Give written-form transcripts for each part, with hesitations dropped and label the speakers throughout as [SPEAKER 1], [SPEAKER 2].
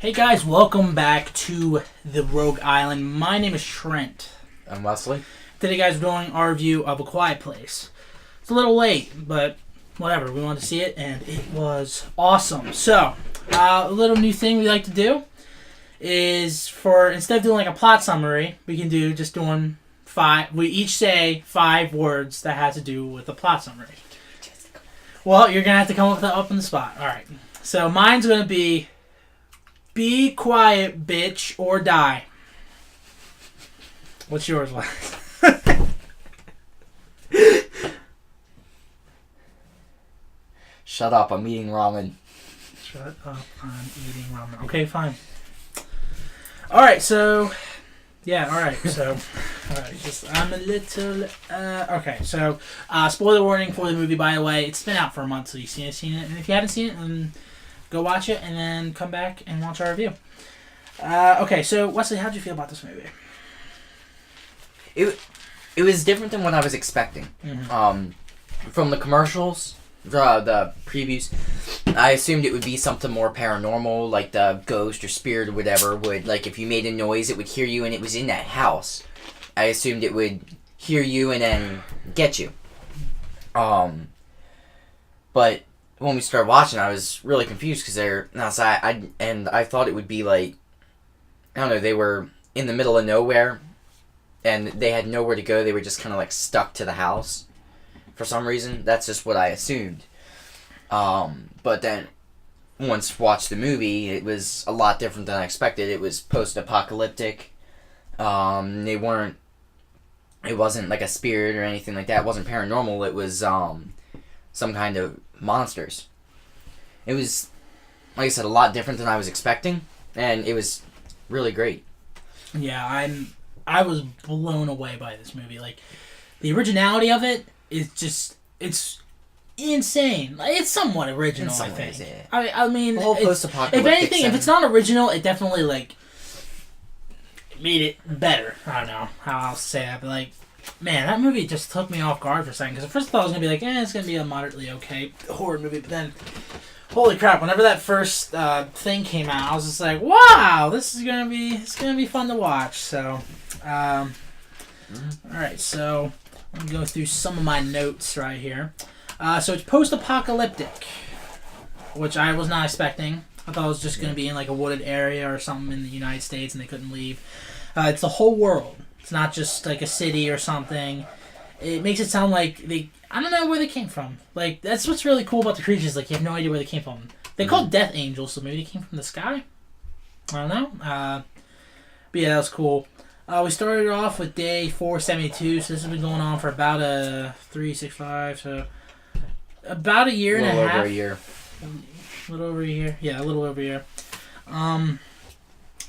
[SPEAKER 1] Hey guys, welcome back to the Rogue Island. My name is Trent.
[SPEAKER 2] I'm Wesley.
[SPEAKER 1] Today guys, we're doing our review of A Quiet Place. It's a little late, but whatever, we wanted to see it and it was awesome. So, a little new thing we like to do is instead of doing like a plot summary, we can do just doing we each say 5 words that has to do with the plot summary. Well, you're going to have to come up with that up on the spot. Alright, so mine's going to be quiet, bitch, or die. What's yours, Wes?
[SPEAKER 2] Shut up, I'm eating ramen.
[SPEAKER 1] Shut up, I'm eating ramen. Okay, fine. Alright, so... Yeah, alright, so... I'm a little... okay, so... spoiler warning for the movie, by the way. It's been out for a month, so you've seen it. And if you haven't seen it, then go watch it, and then come back and watch our review. Okay, so, Wesley, how'd you feel about this movie?
[SPEAKER 2] It was different than what I was expecting.
[SPEAKER 1] Mm-hmm.
[SPEAKER 2] From the commercials, the previews, I assumed it would be something more paranormal, like the ghost or spirit or whatever would, like, if you made a noise, it would hear you, and it was in that house. I assumed it would hear you and then get you. But when we started watching, I was really confused because they're outside, and I thought it would be like, I don't know, they were in the middle of nowhere, and they had nowhere to go. They were just kind of like stuck to the house for some reason. That's just what I assumed. But then once watched the movie, it was a lot different than I expected. It was post-apocalyptic. It wasn't like a spirit or anything like that. It wasn't paranormal. It was some kind of monsters. It was, like I said, a lot different than I was expecting, and it was really great.
[SPEAKER 1] Yeah, I was blown away by this movie. Like, the originality of it is just, it's insane. Like, it's somewhat original, I think.
[SPEAKER 2] Yeah.
[SPEAKER 1] I mean,
[SPEAKER 2] the whole post-apocalyptic.
[SPEAKER 1] If anything, if it's not original, it definitely, like, made it better. I don't know how else to say that, but, like, man, that movie just took me off guard for a second. Because at first I thought it was going to be like, it's going to be a moderately okay horror movie. But then, holy crap, whenever that first thing came out, I was just like, wow, it's going to be fun to watch. So, alright, so I'm going to go through some of my notes right here. So it's post-apocalyptic, which I was not expecting. I thought it was just going to be in like a wooded area or something in the United States and they couldn't leave. It's the whole world. It's not just like a city or something. It makes it sound like I don't know where they came from. Like, that's what's really cool about the creatures. Like, you have no idea where they came from. They're called Death Angels, so maybe they came from the sky? I don't know. But yeah, that was cool. We started off with day 472, so this has been going on for about 365, so about a year and a half.
[SPEAKER 2] A little over a year.
[SPEAKER 1] A little over a year. Yeah, a little over a year.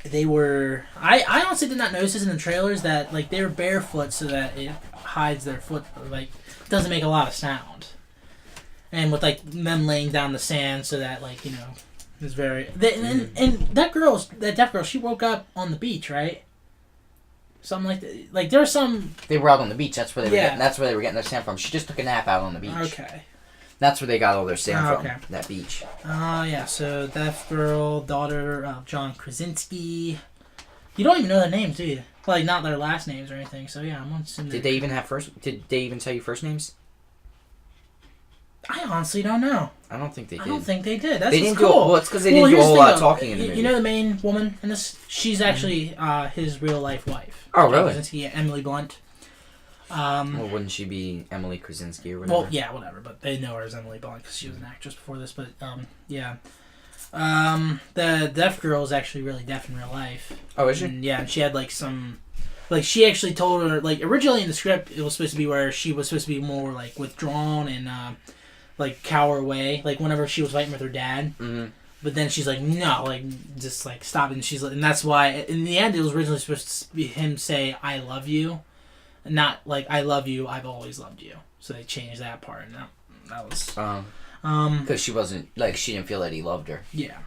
[SPEAKER 1] They were... I honestly did not notice this in the trailers that, like, they were barefoot so that it hides their foot, like, doesn't make a lot of sound. And with, like, them laying down the sand so that, like, you know, it's very... And that deaf girl, she woke up on the beach, right? Something like that. Like, there was some...
[SPEAKER 2] They were out on the beach. That's where they were getting their sand from. She just took a nap out on the beach.
[SPEAKER 1] Okay.
[SPEAKER 2] That's where they got all their sand from, that beach.
[SPEAKER 1] Yeah, so deaf girl, daughter of John Krasinski. You don't even know their names, do you? Like, not their last names or anything, so yeah, I'm assuming...
[SPEAKER 2] Did they even tell you first names?
[SPEAKER 1] I honestly don't know.
[SPEAKER 2] I don't think they did.
[SPEAKER 1] I don't think they did. That's
[SPEAKER 2] they didn't
[SPEAKER 1] cool.
[SPEAKER 2] Well, it's because they didn't do a whole lot of talking in the movie.
[SPEAKER 1] You know the main woman in this? She's actually his real-life wife.
[SPEAKER 2] Oh, really?
[SPEAKER 1] Krasinski, Emily Blunt.
[SPEAKER 2] Well, wouldn't she be Emily Krasinski or whatever?
[SPEAKER 1] Well, yeah, whatever, but they know her as Emily Blunt because she was an actress before this, but, yeah. The deaf girl is actually really deaf in real life.
[SPEAKER 2] Oh, is she?
[SPEAKER 1] And, yeah, and she had, like, some... Like, she actually told her... Like, originally in the script, it was supposed to be where she was supposed to be more, like, withdrawn and, like, cower away. Like, whenever she was fighting with her dad.
[SPEAKER 2] Mm-hmm.
[SPEAKER 1] But then she's like, no, like, just, like, stop. And she's like... And that's why... In the end, it was originally supposed to be him say, I love you. Not like I love you, I've always loved you. So they changed that part, and that was
[SPEAKER 2] because she wasn't like she didn't feel that he loved her.
[SPEAKER 1] Yeah.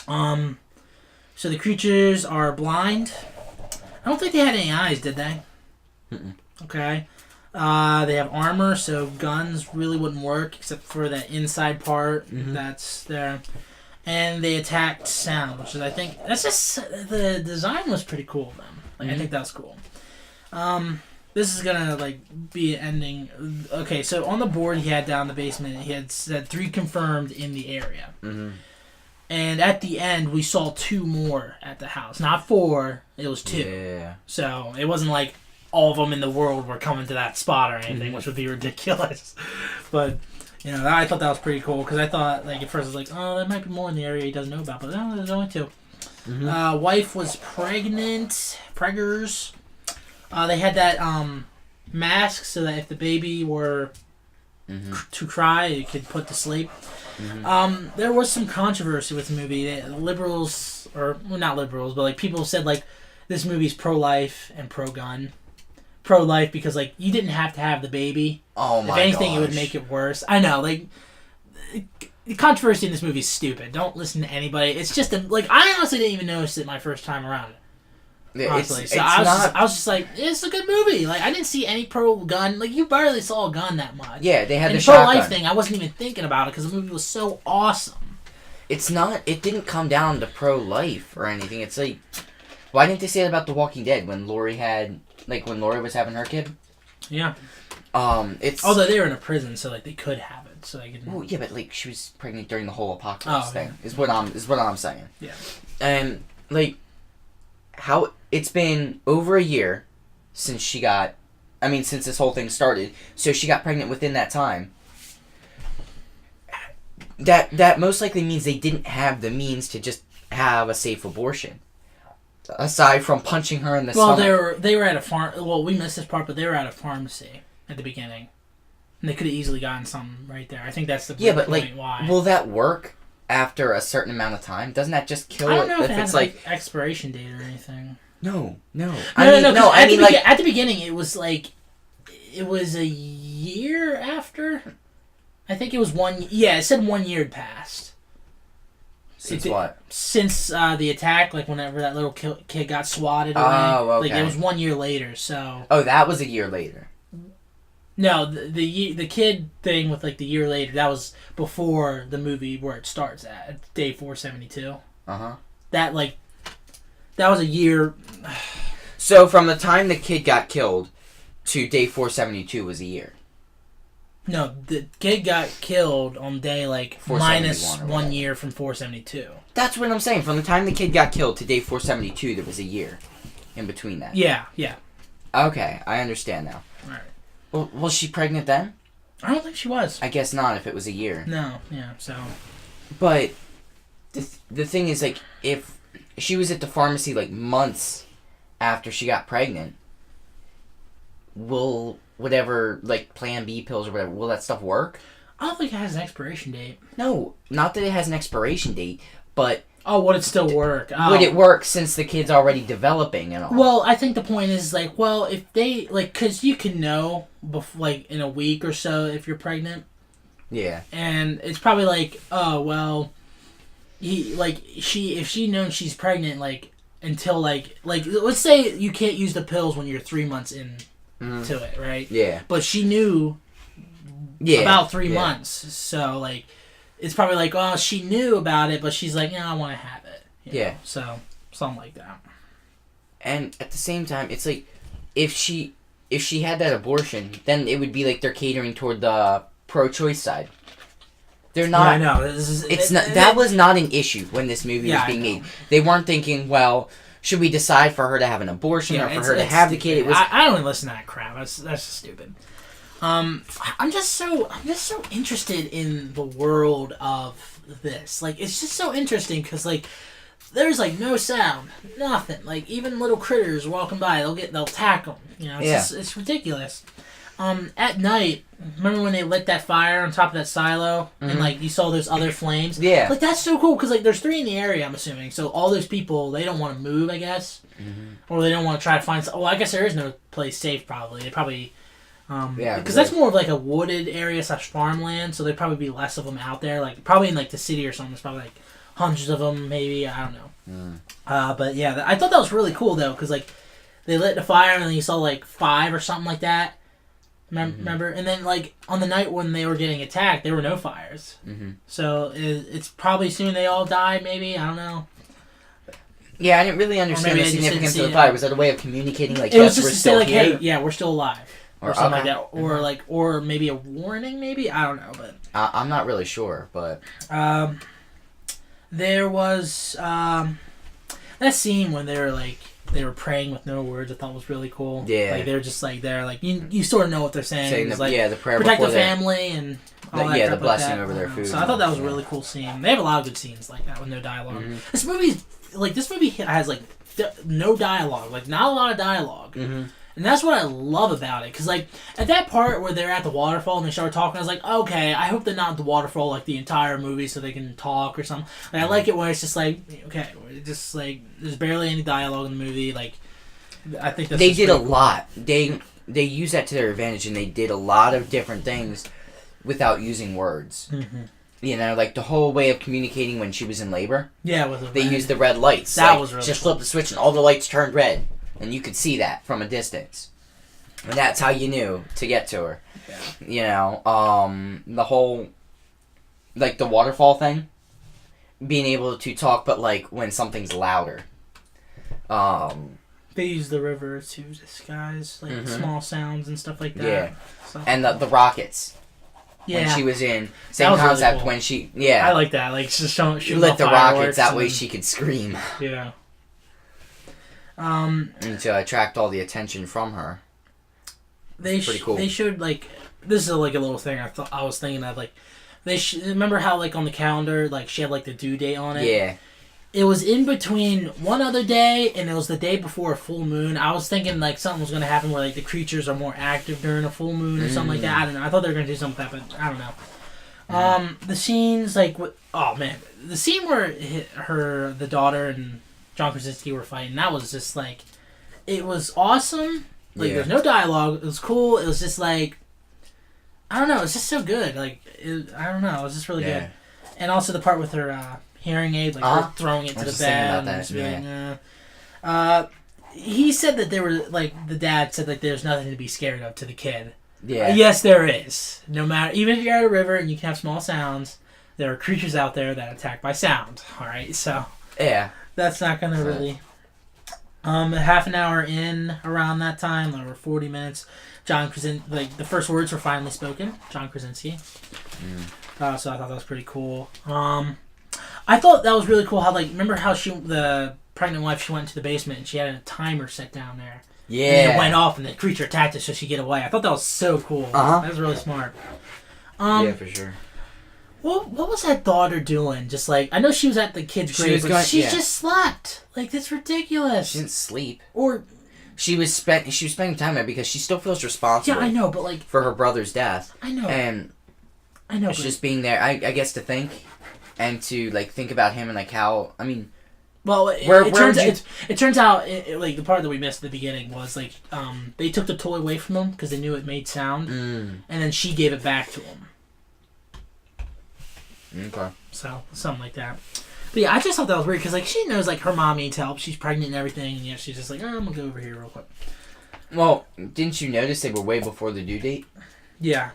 [SPEAKER 1] So the creatures are blind. I don't think they had any eyes, did they?
[SPEAKER 2] Mm-mm.
[SPEAKER 1] Okay. They have armor, so guns really wouldn't work except for that inside part that's there. and they attacked Sound, which is that's just the design was pretty cool. Then I think that was cool. This is gonna be an ending. Okay, so on the board he had down in the basement, he had said 3 confirmed in the area.
[SPEAKER 2] Mm-hmm.
[SPEAKER 1] And at the end, we saw 2 more at the house. Not 4, it was 2.
[SPEAKER 2] Yeah.
[SPEAKER 1] So it wasn't like all of them in the world were coming to that spot or anything, which would be ridiculous. But, I thought that was pretty cool because I thought, at first I was like, oh, there might be more in the area he doesn't know about. But no, there's only 2.
[SPEAKER 2] Mm-hmm.
[SPEAKER 1] Wife was preggers. They had that mask so that if the baby were to cry, it could put to sleep. Mm-hmm. There was some controversy with the movie. Liberals, or well, not liberals, but people said this movie's pro-life and pro-gun. Pro-life because you didn't have to have the baby.
[SPEAKER 2] Oh my!
[SPEAKER 1] If anything, it would make it worse. I know, the controversy in this movie is stupid. Don't listen to anybody. It's just I honestly didn't even notice it my first time around. Honestly, I was just like, it's a good movie. I didn't see any pro-gun. You barely saw a gun that much.
[SPEAKER 2] Yeah, they had
[SPEAKER 1] and
[SPEAKER 2] the shotgun.
[SPEAKER 1] pro-life thing. I wasn't even thinking about it because the movie was so awesome.
[SPEAKER 2] It's not. It didn't come down to pro-life or anything. It's why didn't they say that about The Walking Dead when Lori had when Lori was having her kid?
[SPEAKER 1] Yeah.
[SPEAKER 2] It's
[SPEAKER 1] although they were in a prison, so they could have it. So they could.
[SPEAKER 2] Well, yeah, but she was pregnant during the whole apocalypse thing.
[SPEAKER 1] Yeah.
[SPEAKER 2] Is what I'm saying.
[SPEAKER 1] Yeah.
[SPEAKER 2] And how it's been over a year since she got. I mean, since this whole thing started, so she got pregnant within that time. That most likely means they didn't have the means to just have a safe abortion. Aside from punching her in the stomach.
[SPEAKER 1] They were at a farm. Well, we missed this part, but they were at a pharmacy at the beginning, and they could have easily gotten some right there. I think that's the point. Why
[SPEAKER 2] will that work after a certain amount of time? Doesn't that just kill it?
[SPEAKER 1] I don't know if it
[SPEAKER 2] it's
[SPEAKER 1] has expiration date or anything.
[SPEAKER 2] No.
[SPEAKER 1] At the beginning, it was it was a year after. I think it was 1. Yeah, it said 1 year had passed.
[SPEAKER 2] Since what?
[SPEAKER 1] Since the attack, whenever that little kid got swatted away.
[SPEAKER 2] Oh, okay.
[SPEAKER 1] It was 1 year later, so...
[SPEAKER 2] Oh, that was a year later.
[SPEAKER 1] No, the kid thing with, the year later, that was before the movie where it starts at day 472.
[SPEAKER 2] Uh-huh.
[SPEAKER 1] That was a year...
[SPEAKER 2] So, from the time the kid got killed to day 472 was a year.
[SPEAKER 1] No, the kid got killed on day, minus 1 year from 472.
[SPEAKER 2] That's what I'm saying. From the time the kid got killed to day 472, there was a year in between that.
[SPEAKER 1] Yeah.
[SPEAKER 2] Okay, I understand now.
[SPEAKER 1] Alright.
[SPEAKER 2] Well, was she pregnant then?
[SPEAKER 1] I don't think she was.
[SPEAKER 2] I guess not, if it was a year.
[SPEAKER 1] No, yeah, so...
[SPEAKER 2] But, the thing is, if she was at the pharmacy, months after she got pregnant, will... whatever, Plan B pills or whatever, will that stuff work?
[SPEAKER 1] I don't think it has an expiration date.
[SPEAKER 2] No, not that it has an expiration date, but...
[SPEAKER 1] Oh, would it still work?
[SPEAKER 2] Would it work since the kid's already developing and all?
[SPEAKER 1] Well, I think the point is, if they, because you can know, in a week or so if you're pregnant.
[SPEAKER 2] Yeah.
[SPEAKER 1] And it's probably oh, well, if she known she's pregnant, until, let's say you can't use the pills when you're 3 months in. To it, right?
[SPEAKER 2] Yeah.
[SPEAKER 1] But she knew about 3 months. So, it's probably oh, she knew about it, but she's no, I want to have it. You know? So, something like that.
[SPEAKER 2] And at the same time, it's if she had that abortion, then it would be they're catering toward the pro-choice side. They're not...
[SPEAKER 1] Yeah, I know.
[SPEAKER 2] That was not an issue when this movie was being made. They weren't thinking, well... Should we decide for her to have an abortion or for her to have the kid? It was...
[SPEAKER 1] I don't even listen to that crap. That's just stupid. I'm just so interested in the world of this. It's just so interesting because there's no sound, nothing. Even little critters walking by, they'll attack them. It's ridiculous. At night, remember when they lit that fire on top of that silo and you saw those other flames?
[SPEAKER 2] Yeah.
[SPEAKER 1] That's so cool because there's 3 in the area, I'm assuming. So all those people, they don't want to move, I guess. Mm-hmm. Or they don't want to try to find... Well, I guess there is no place safe, probably. They probably... because that's more of a wooded area / farmland, so there'd probably be less of them out there. Probably in the city or something, there's probably hundreds of them, maybe. I don't know. But yeah, I thought that was really cool, though, because they lit the fire and then you saw 5 or something like that. Remember? And then, like, on the night when they were getting attacked, there were no fires.
[SPEAKER 2] Mm-hmm.
[SPEAKER 1] So it's probably soon they all died, maybe? I don't know.
[SPEAKER 2] Yeah, I didn't really understand
[SPEAKER 1] maybe
[SPEAKER 2] the
[SPEAKER 1] I just didn't
[SPEAKER 2] significance
[SPEAKER 1] see
[SPEAKER 2] of the
[SPEAKER 1] it.
[SPEAKER 2] fire. Was that a way of communicating, like,
[SPEAKER 1] It was
[SPEAKER 2] yes,
[SPEAKER 1] just
[SPEAKER 2] we're
[SPEAKER 1] to say,
[SPEAKER 2] still
[SPEAKER 1] like,
[SPEAKER 2] here?
[SPEAKER 1] hey, yeah, we're still alive. Or something like that. Or, like, or maybe a warning, maybe? I don't know, but...
[SPEAKER 2] I'm not really sure, but...
[SPEAKER 1] There was, that scene when they were praying with no words, I thought was really cool.
[SPEAKER 2] Yeah.
[SPEAKER 1] Like, they're just, like, they're, like, you sort of know what they're saying.
[SPEAKER 2] Saying
[SPEAKER 1] It's
[SPEAKER 2] the,
[SPEAKER 1] like,
[SPEAKER 2] the prayer
[SPEAKER 1] protect
[SPEAKER 2] before
[SPEAKER 1] the family and all that
[SPEAKER 2] the
[SPEAKER 1] crap
[SPEAKER 2] blessing
[SPEAKER 1] like that.
[SPEAKER 2] over their food.
[SPEAKER 1] So I thought that was a really cool scene. They have a lot of good scenes like that with no dialogue.
[SPEAKER 2] Mm-hmm.
[SPEAKER 1] This movie has, like, no dialogue. Like, not a lot of dialogue.
[SPEAKER 2] Mm-hmm.
[SPEAKER 1] And that's what I love about it. Because, like, at that part where they're at the waterfall and they start talking, I was like, okay, I hope they're not at the waterfall, like, the entire movie so they can talk or something. Like, I like it where it's just, like, okay, just, like, there's barely any dialogue in the movie. Like, I think that's
[SPEAKER 2] They did a
[SPEAKER 1] cool.
[SPEAKER 2] lot. They used that to their advantage, and they did a lot of different things without using words.
[SPEAKER 1] Mm-hmm.
[SPEAKER 2] You know, like the whole way of communicating when she was in labor.
[SPEAKER 1] Yeah, with the
[SPEAKER 2] They used the red lights.
[SPEAKER 1] That
[SPEAKER 2] like,
[SPEAKER 1] was really
[SPEAKER 2] just
[SPEAKER 1] cool.
[SPEAKER 2] flip the switch and all the lights turned red, and you could see that from a distance. And that's how you knew to get to her.
[SPEAKER 1] Yeah.
[SPEAKER 2] You know, the whole, like the waterfall thing, being able to talk, but like when something's louder.
[SPEAKER 1] They use the river to disguise, like,
[SPEAKER 2] Mhm.
[SPEAKER 1] small sounds and stuff like that.
[SPEAKER 2] Yeah.
[SPEAKER 1] So,
[SPEAKER 2] And the rockets.
[SPEAKER 1] yeah.
[SPEAKER 2] When she was in
[SPEAKER 1] That
[SPEAKER 2] same
[SPEAKER 1] was really
[SPEAKER 2] concept
[SPEAKER 1] cool.
[SPEAKER 2] when she I
[SPEAKER 1] I like that. Like, just
[SPEAKER 2] she
[SPEAKER 1] shooting
[SPEAKER 2] lit
[SPEAKER 1] off
[SPEAKER 2] the rockets
[SPEAKER 1] fireworks
[SPEAKER 2] that way
[SPEAKER 1] and-
[SPEAKER 2] she could scream
[SPEAKER 1] Yeah.
[SPEAKER 2] and to attract all the attention from her. Pretty cool.
[SPEAKER 1] They showed, like, this is like a little thing I was thinking of, like, remember how, like, on the calendar, like, she had, like, the due date on it?
[SPEAKER 2] Yeah.
[SPEAKER 1] It was in between one other day and it was the day before a full moon. I was thinking, like, something was going to happen where, like, the creatures are more active during a full moon or something like that. I don't know. I thought they were going to do something like that, but I don't know. The scenes, like, oh, man. The scene where the daughter and John Krasinski were fighting, that was just, like, it was awesome. Like,
[SPEAKER 2] Yeah.
[SPEAKER 1] there's no dialogue. It was cool. It was just, like, I don't know. It's just so good. Like, I don't know. It was just really good. And also the part with her hearing aid, like, her throwing it to the
[SPEAKER 2] was just thinking
[SPEAKER 1] bed.
[SPEAKER 2] about
[SPEAKER 1] And
[SPEAKER 2] that,
[SPEAKER 1] just being, he said that there were, like, the dad said, like, there's nothing to be scared of to the kid.
[SPEAKER 2] Yeah.
[SPEAKER 1] Yes, there is. No matter, even if you're at a river and you can have small sounds, there are creatures out there that attack by sound. All right, so
[SPEAKER 2] Yeah.
[SPEAKER 1] that's not gonna really. Half an hour in around that time, or 40 minutes, John Krasinski, like, the first words were finally spoken. John Krasinski. So I thought that was pretty cool. I thought that was really cool. How, like, remember how the pregnant wife, she went into the basement and she had a timer set down there.
[SPEAKER 2] Yeah.
[SPEAKER 1] And then it went off and the creature attacked her so she'd get away. I thought that was so cool.
[SPEAKER 2] Uh-huh.
[SPEAKER 1] That was really smart.
[SPEAKER 2] Yeah, for sure.
[SPEAKER 1] What was that daughter doing? Just, like, I know she was at the kid's grave, but she just slept. Like, that's ridiculous.
[SPEAKER 2] She didn't sleep.
[SPEAKER 1] Or
[SPEAKER 2] She was spending time there because she still feels responsible.
[SPEAKER 1] yeah, I know, but, like,
[SPEAKER 2] for her brother's death.
[SPEAKER 1] I know,
[SPEAKER 2] And
[SPEAKER 1] I know.
[SPEAKER 2] it's
[SPEAKER 1] But,
[SPEAKER 2] just being there. I guess to think and to like think about him and like how I mean.
[SPEAKER 1] well,
[SPEAKER 2] Where would you-
[SPEAKER 1] it turns out, like, the part that we missed at the beginning was, like, they took the toy away from him because they knew it made sound, and then she gave it back to him.
[SPEAKER 2] Okay.
[SPEAKER 1] So, something like that. But yeah, I just thought that was weird because, like, she knows, like, her mom needs help. She's pregnant and everything, and yet she's just like, oh, I'm gonna go over here real quick.
[SPEAKER 2] Well, didn't you notice they were way before the due date?
[SPEAKER 1] Yeah.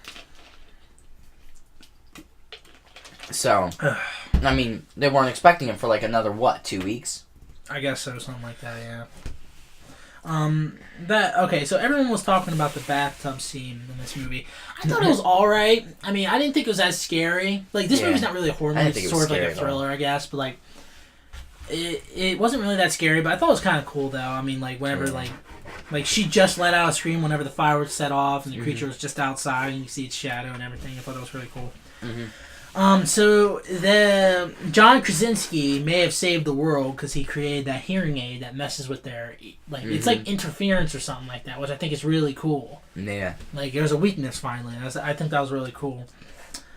[SPEAKER 2] So, I mean, they weren't expecting him for like another 2 weeks?
[SPEAKER 1] I guess so, something like that, yeah. Okay, so everyone was talking about the bathtub scene in this movie. I thought it was alright. I mean, I didn't think it was as scary. Like, this movie's not really a horror
[SPEAKER 2] I
[SPEAKER 1] movie,
[SPEAKER 2] didn't think
[SPEAKER 1] it's
[SPEAKER 2] it was
[SPEAKER 1] sort of like
[SPEAKER 2] scary
[SPEAKER 1] a
[SPEAKER 2] at all.
[SPEAKER 1] thriller, I guess, but, like, it wasn't really that scary, but I thought it was kind of cool, though. I mean, like, whenever, like, she just let out a scream whenever the fireworks set off, and the creature was just outside, and you see its shadow and everything. I thought that was really cool. So the John Krasinski may have saved the world because he created that hearing aid that messes with their, like, it's like interference or something like that, which I think is really cool.
[SPEAKER 2] Yeah.
[SPEAKER 1] Like, there's a weakness finally. And I think that was really cool.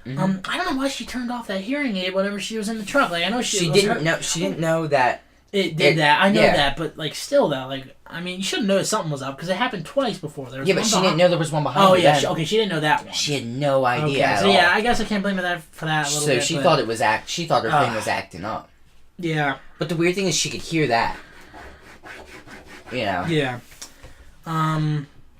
[SPEAKER 1] I don't know why she turned off that hearing aid whenever she was in the truck. Like, I know
[SPEAKER 2] She didn't know that.
[SPEAKER 1] It did that. I know
[SPEAKER 2] yeah.
[SPEAKER 1] that, but, like, still though, like, I mean, you should have noticed something was up because it happened twice before. There was
[SPEAKER 2] Yeah, but
[SPEAKER 1] one
[SPEAKER 2] she
[SPEAKER 1] behind-
[SPEAKER 2] didn't know there was one behind
[SPEAKER 1] Oh
[SPEAKER 2] her
[SPEAKER 1] yeah,
[SPEAKER 2] then.
[SPEAKER 1] she didn't know that one.
[SPEAKER 2] She had no idea at
[SPEAKER 1] so
[SPEAKER 2] all.
[SPEAKER 1] yeah, I guess I can't blame her for that a little
[SPEAKER 2] So
[SPEAKER 1] bit.
[SPEAKER 2] she
[SPEAKER 1] but-
[SPEAKER 2] thought it was She thought her thing was acting up.
[SPEAKER 1] Yeah.
[SPEAKER 2] But the weird thing is she could hear that. You know.
[SPEAKER 1] Yeah.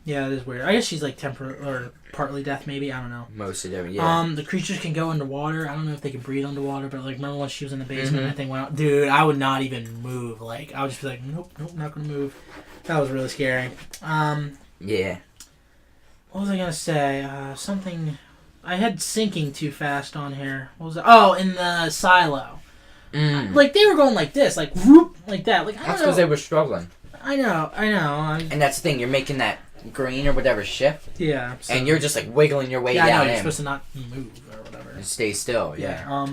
[SPEAKER 1] Yeah, it is weird. I guess she's like temporary or partly deaf, maybe. I don't know.
[SPEAKER 2] Most of them, yeah.
[SPEAKER 1] The creatures can go underwater. I don't know if they can breathe underwater, but like remember when she was in the basement
[SPEAKER 2] Mhm.
[SPEAKER 1] and that thing went out? Dude, I would not even move. Like I would just be like, nope, not gonna move. That was really scary.
[SPEAKER 2] Yeah.
[SPEAKER 1] What was I gonna say? Something. I had sinking too fast on here. What was it? Oh, in the silo. Like they were going like this, like whoop, like that. Like I
[SPEAKER 2] That's
[SPEAKER 1] don't
[SPEAKER 2] because
[SPEAKER 1] know.
[SPEAKER 2] they were struggling.
[SPEAKER 1] I know.
[SPEAKER 2] And that's the thing, you're making that green or whatever shift,
[SPEAKER 1] Yeah. So,
[SPEAKER 2] and you're just like wiggling your way
[SPEAKER 1] yeah, I know.
[SPEAKER 2] down
[SPEAKER 1] You're
[SPEAKER 2] in.
[SPEAKER 1] supposed to not move or whatever.
[SPEAKER 2] And stay still, yeah.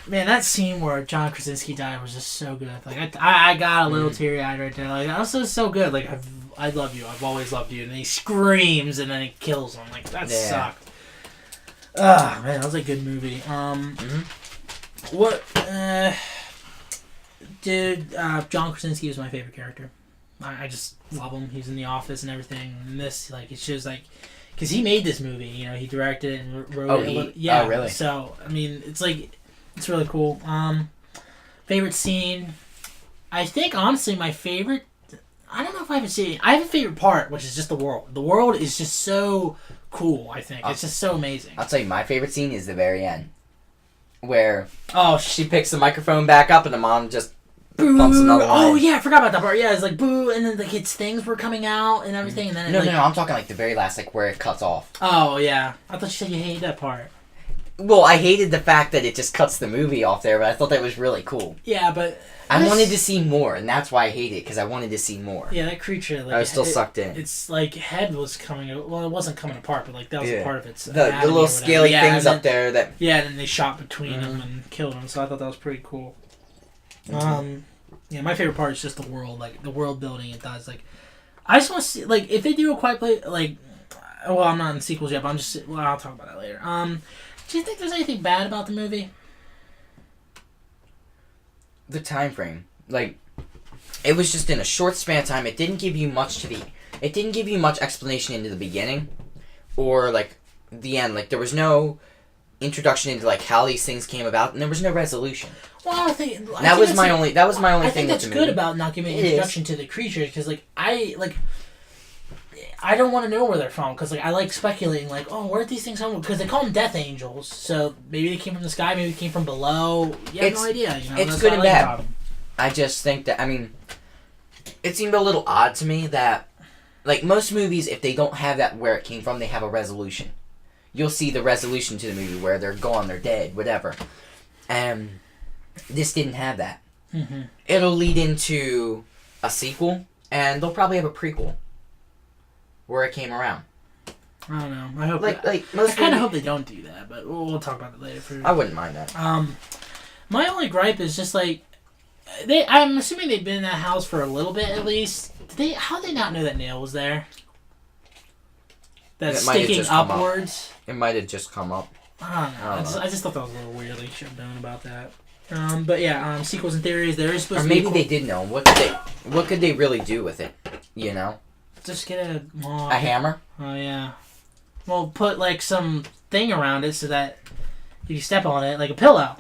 [SPEAKER 1] Man, that scene where John Krasinski died was just so good. Like I got a little teary eyed right there. Like that was just so good. Like I love you. I've always loved you. And he screams and then he kills him. Like that sucked. Ah man, that was a good movie. What? Dude, John Krasinski was my favorite character. I just love him. He's in The Office and everything. And this, like, it's just like, because he made this movie. You know, he directed it and wrote it. Yeah.
[SPEAKER 2] Oh, really?
[SPEAKER 1] So I mean, it's like, it's really cool. Favorite scene. I think honestly, my favorite. I don't know if I have a scene. I have a favorite part, which is just the world. The world is just so cool. I think it's just so amazing.
[SPEAKER 2] I'll tell you, my favorite scene is the very end, where
[SPEAKER 1] Oh,
[SPEAKER 2] she picks the microphone back up and the mom just
[SPEAKER 1] boo!
[SPEAKER 2] pumps another one.
[SPEAKER 1] Oh
[SPEAKER 2] in.
[SPEAKER 1] yeah, I forgot about that part. Yeah, it's like boo, and then like its things were coming out and everything, and then it,
[SPEAKER 2] No,
[SPEAKER 1] like,
[SPEAKER 2] no, I'm talking like the very last, like where it cuts off.
[SPEAKER 1] Oh yeah, I thought you said you hated that part.
[SPEAKER 2] Well, I hated the fact that it just cuts the movie off there, but I thought that was really cool.
[SPEAKER 1] Yeah, but
[SPEAKER 2] I wanted to see more, and that's why I hate it, because I wanted to see more.
[SPEAKER 1] Yeah, that creature. Like,
[SPEAKER 2] I was still sucked in.
[SPEAKER 1] It's like head was coming. Well, it wasn't coming apart, but like that was a part of its.
[SPEAKER 2] The
[SPEAKER 1] anatomy
[SPEAKER 2] little
[SPEAKER 1] or whatever.
[SPEAKER 2] scaly
[SPEAKER 1] Yeah,
[SPEAKER 2] things
[SPEAKER 1] and then,
[SPEAKER 2] up there that.
[SPEAKER 1] Yeah, and then they shot between them and killed them. So I thought that was pretty cool. Yeah, my favorite part is just the world, like the world building it does. Like, I just want to see, like, if they do a Quiet Place, like, well, I'm not in sequels yet, but I'm just, well, I'll talk about that later. Do you think there's anything bad about the movie?
[SPEAKER 2] The time frame, like, it was just in a short span of time. It didn't give you much It didn't give you much explanation into the beginning, or like the end. Like there was no introduction into like how these things came about, and there was no resolution.
[SPEAKER 1] Well, I think
[SPEAKER 2] That was my only
[SPEAKER 1] I
[SPEAKER 2] thing
[SPEAKER 1] think
[SPEAKER 2] with
[SPEAKER 1] that's
[SPEAKER 2] the
[SPEAKER 1] good
[SPEAKER 2] movie.
[SPEAKER 1] about not giving an
[SPEAKER 2] It
[SPEAKER 1] introduction to the creatures, because I don't want to know where they're from, because like I like speculating, like, oh, where did these things come from? Because they call them death angels, so maybe they came from the sky, maybe they came from below. You have no idea. You know,
[SPEAKER 2] it's
[SPEAKER 1] that's
[SPEAKER 2] good
[SPEAKER 1] what
[SPEAKER 2] and
[SPEAKER 1] I like
[SPEAKER 2] bad.
[SPEAKER 1] about 'em.
[SPEAKER 2] I just think that, I mean, it seemed a little odd to me that, like, most movies, if they don't have that where it came from, they have a resolution. You'll see the resolution to the movie where they're gone, they're dead, whatever. And this didn't have that.
[SPEAKER 1] Mm-hmm.
[SPEAKER 2] It'll lead into a sequel, and they'll probably have a prequel where it came around.
[SPEAKER 1] I don't know. I hope.
[SPEAKER 2] Like
[SPEAKER 1] I
[SPEAKER 2] most
[SPEAKER 1] kind of
[SPEAKER 2] movies,
[SPEAKER 1] hope they don't do that, but we'll talk about it later.
[SPEAKER 2] I wouldn't mind that.
[SPEAKER 1] My only gripe is just like I'm assuming they've been in that house for a little bit at least. How did they not know that nail was there? That's
[SPEAKER 2] It might have
[SPEAKER 1] sticking
[SPEAKER 2] just come up.
[SPEAKER 1] upwards.
[SPEAKER 2] It might have just come up.
[SPEAKER 1] I don't know. I just thought that was a little weird. They should have known about that. But yeah, sequels and theories. There is supposed
[SPEAKER 2] Or
[SPEAKER 1] to be.
[SPEAKER 2] maybe they did know. What could they really do with it? You know,
[SPEAKER 1] just get a
[SPEAKER 2] a hammer.
[SPEAKER 1] Oh yeah. Well, put like some thing around it so that if you step on it, like a pillow.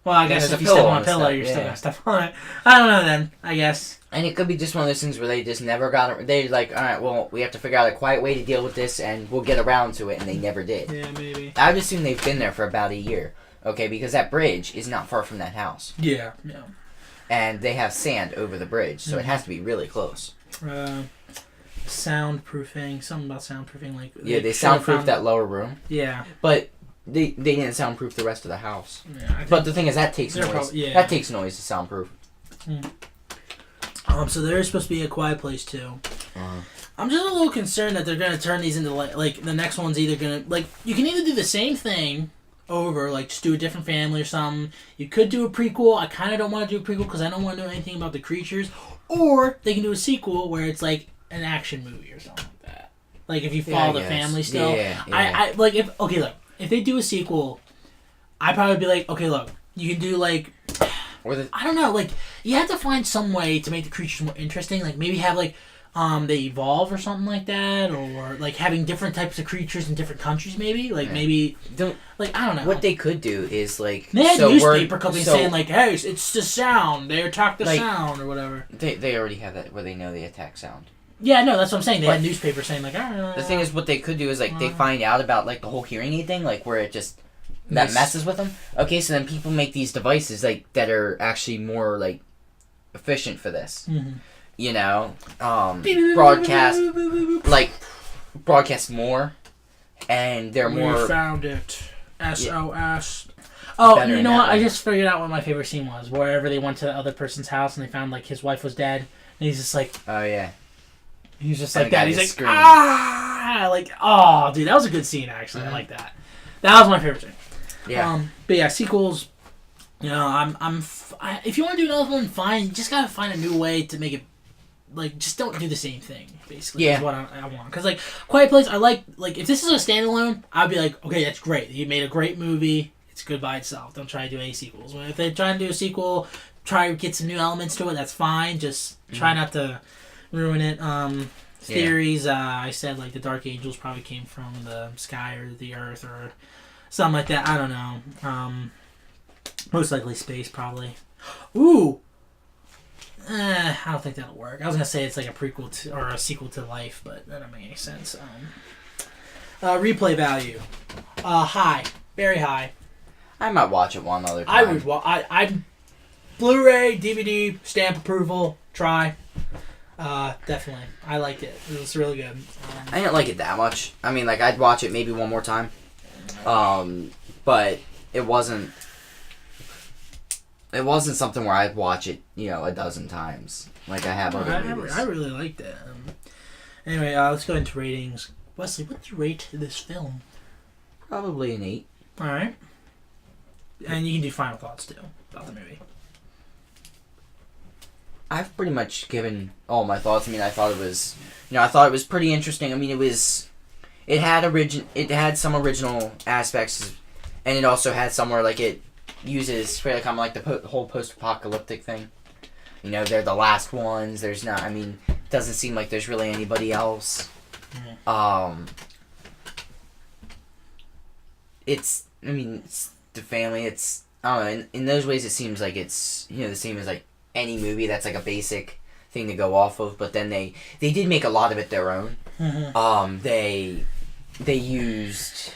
[SPEAKER 1] Well, I guess
[SPEAKER 2] there's
[SPEAKER 1] if
[SPEAKER 2] a
[SPEAKER 1] you step
[SPEAKER 2] pillow
[SPEAKER 1] on
[SPEAKER 2] on
[SPEAKER 1] a
[SPEAKER 2] the
[SPEAKER 1] pillow,
[SPEAKER 2] step,
[SPEAKER 1] you're still
[SPEAKER 2] yeah.
[SPEAKER 1] gonna step on it. I don't know then. I guess.
[SPEAKER 2] And it could be just one of those things where they just never got it. They like, all right, well, we have to figure out a quiet way to deal with this, and we'll get around to it, and they never did.
[SPEAKER 1] Yeah, maybe.
[SPEAKER 2] I would assume they've been there for about a year, okay, because that bridge is not far from that house,
[SPEAKER 1] Yeah. Yeah.
[SPEAKER 2] and they have sand over the bridge, so it has to be really close.
[SPEAKER 1] Soundproofing. Something about soundproofing, like
[SPEAKER 2] Yeah, they
[SPEAKER 1] should have
[SPEAKER 2] soundproofed
[SPEAKER 1] found-
[SPEAKER 2] that lower room,
[SPEAKER 1] Yeah.
[SPEAKER 2] but they didn't soundproof the rest of the house.
[SPEAKER 1] Yeah. I think,
[SPEAKER 2] But the thing is, that takes
[SPEAKER 1] They're
[SPEAKER 2] noise.
[SPEAKER 1] probably- yeah.
[SPEAKER 2] That takes noise to soundproof.
[SPEAKER 1] so there is supposed to be a Quiet Place too.
[SPEAKER 2] Uh-huh.
[SPEAKER 1] I'm just a little concerned that they're gonna turn these into like the next one's either gonna like you can either do the same thing over, like just do a different family or something. You could do a prequel. I kind of don't want to do a prequel because I don't want to know anything about the creatures. Or they can do a sequel where it's like an action movie or something like that. Like if you follow the
[SPEAKER 2] guess.
[SPEAKER 1] family still.
[SPEAKER 2] Yeah.
[SPEAKER 1] I like if they do a sequel, I'd probably be like, okay, look, you can do like
[SPEAKER 2] Or the
[SPEAKER 1] I don't know, like you have to find some way to make the creatures more interesting. Like maybe have like they evolve or something like that, or like having different types of creatures in different countries. Maybe like maybe
[SPEAKER 2] don't.
[SPEAKER 1] like I don't know.
[SPEAKER 2] What they could do is like
[SPEAKER 1] they had
[SPEAKER 2] so
[SPEAKER 1] newspaper companies
[SPEAKER 2] so
[SPEAKER 1] saying like, hey, it's the sound. They attack the
[SPEAKER 2] Like-
[SPEAKER 1] sound or whatever.
[SPEAKER 2] they already have that where they know they attack sound.
[SPEAKER 1] Yeah, no, that's what I'm saying. They
[SPEAKER 2] But
[SPEAKER 1] had newspapers saying like,
[SPEAKER 2] The thing is, what they could do is like they find out about like the whole hearing aid thing, like where it just that messes with them. Okay, so then people make these devices like that are actually more like efficient for this.
[SPEAKER 1] Mm-hmm.
[SPEAKER 2] You know, broadcast more, and they're more.
[SPEAKER 1] We found it. SOS. Oh,
[SPEAKER 2] Better
[SPEAKER 1] you
[SPEAKER 2] in
[SPEAKER 1] know
[SPEAKER 2] that
[SPEAKER 1] what? I
[SPEAKER 2] way.
[SPEAKER 1] just figured out what my favorite scene was. Wherever they went to the other person's house and they found like his wife was dead, and he's just like,
[SPEAKER 2] Oh yeah.
[SPEAKER 1] he's just
[SPEAKER 2] And
[SPEAKER 1] like
[SPEAKER 2] the guy
[SPEAKER 1] that. He's like,
[SPEAKER 2] just screamed.
[SPEAKER 1] like, oh, dude, that was a good scene actually. I like that. That was my favorite scene.
[SPEAKER 2] Yeah.
[SPEAKER 1] But yeah, sequels. You know, if you want to do another one, fine. You just gotta find a new way to make it. Like, just don't do the same thing. Basically,
[SPEAKER 2] Yeah.
[SPEAKER 1] is what I want. Because like, Quiet Place, I like if this is a standalone, I'd be like, okay, that's great. You made a great movie. It's good by itself. Don't try to do any sequels. But if they're trying to do a sequel, try to get some new elements to it. That's fine. Just try not to ruin it. Theories. I said like the Dark Angels probably came from the sky or the earth or something like that. I don't know. Most likely space, probably. Ooh. I don't think that'll work. I was gonna say it's like a prequel to or a sequel to Life, but that doesn't make any sense. Replay value, high, very high.
[SPEAKER 2] I might watch it one other time.
[SPEAKER 1] I would. I Blu-ray, DVD, stamp approval. Try. Definitely. I liked it. It was really good.
[SPEAKER 2] I didn't like it that much. I mean, like I'd watch it maybe one more time. But it wasn't. It wasn't something where I'd watch it, a dozen times, like I have other movies.
[SPEAKER 1] I really liked it. Anyway, let's go into ratings. Wesley, what do you rate this film?
[SPEAKER 2] Probably an 8.
[SPEAKER 1] All right. And you can do final thoughts too about the movie.
[SPEAKER 2] I've pretty much given all my thoughts. I mean, I thought it was pretty interesting. I mean, it had some original aspects, and it also had somewhere like it uses kind of like the whole post-apocalyptic thing. They're the last ones. There's not. I mean, it doesn't seem like there's really anybody else. It's the family. It's I don't know. In those ways, it seems like it's the same as like any movie that's like a basic thing to go off of. But then they did make a lot of it their own.
[SPEAKER 1] Mm-hmm.
[SPEAKER 2] They used.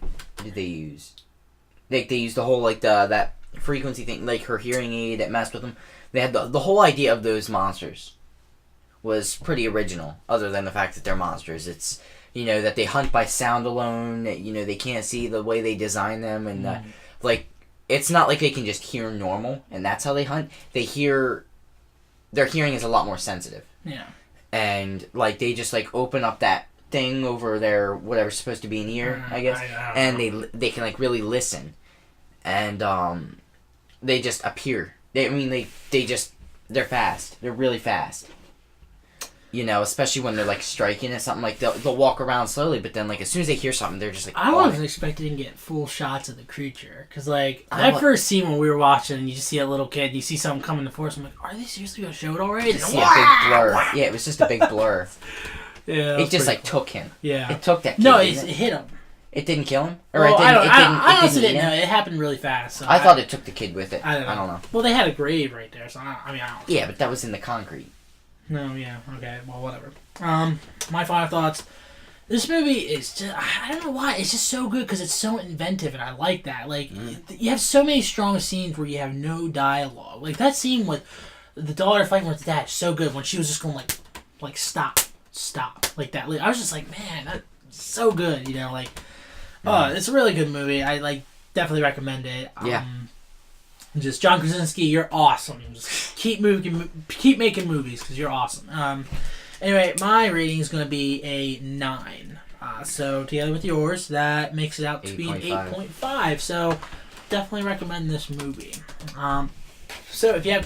[SPEAKER 2] What did they use? Like they used the whole like that frequency thing, like her hearing aid that messed with them. They had the whole idea of those monsters was pretty original. Other than the fact that they're monsters, it's that they hunt by sound alone. They can't see the way they design them, and like it's not like they can just hear normal, and that's how they hunt. Their hearing is a lot more sensitive.
[SPEAKER 1] Yeah.
[SPEAKER 2] And like they just like open up that thing over their whatever's supposed to be an ear, I guess, and they can like really listen, and they just appear. They're fast. They're really fast. Especially when they're like striking at something, like they'll walk around slowly, but then like as soon as they hear something, they're just like.
[SPEAKER 1] I wasn't expecting to get full shots of the creature because like that first scene when we were watching, and you just see a little kid, you see something coming to force. I'm like, are they seriously gonna show it already?
[SPEAKER 2] See a big blur. Yeah, it was just a big blur.
[SPEAKER 1] Yeah,
[SPEAKER 2] it just like took him.
[SPEAKER 1] Yeah,
[SPEAKER 2] it took that kid.
[SPEAKER 1] No, it hit him.
[SPEAKER 2] It didn't kill him,
[SPEAKER 1] or well, I honestly didn't know. It happened really fast. So
[SPEAKER 2] I thought it took the kid with it.
[SPEAKER 1] I don't know. Well, they had a grave right there, so I don't.
[SPEAKER 2] Yeah, but that was in the concrete.
[SPEAKER 1] No, yeah, okay, well, whatever. My final thoughts. This movie is just, I don't know why, it's just so good because it's so inventive, and I like that. Like, you have so many strong scenes where you have no dialogue. Like, that scene with the daughter fighting with the dad, so good, when she was just going like, stop, like that. Like, I was just like, man, that's so good, it's a really good movie. I, definitely recommend it.
[SPEAKER 2] Yeah.
[SPEAKER 1] Just John Krasinski, you're awesome. Just keep making movies because you're awesome. Anyway, my rating is going to be a 9. So together with yours, that makes it out to be an 8.5. So definitely recommend this movie. So if you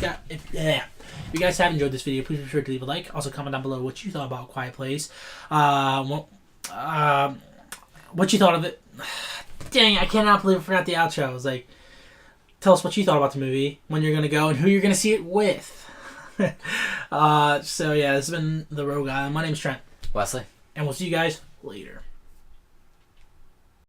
[SPEAKER 1] guys have enjoyed this video, please be sure to leave a like. Also comment down below what you thought about Quiet Place. What you thought of it. Dang, I cannot believe I forgot the outro. I was like, tell us what you thought about the movie, when you're going to go, and who you're going to see it with. So yeah, this has been The Rogue Island. My name's Trent.
[SPEAKER 2] Wesley.
[SPEAKER 1] And we'll see you guys later.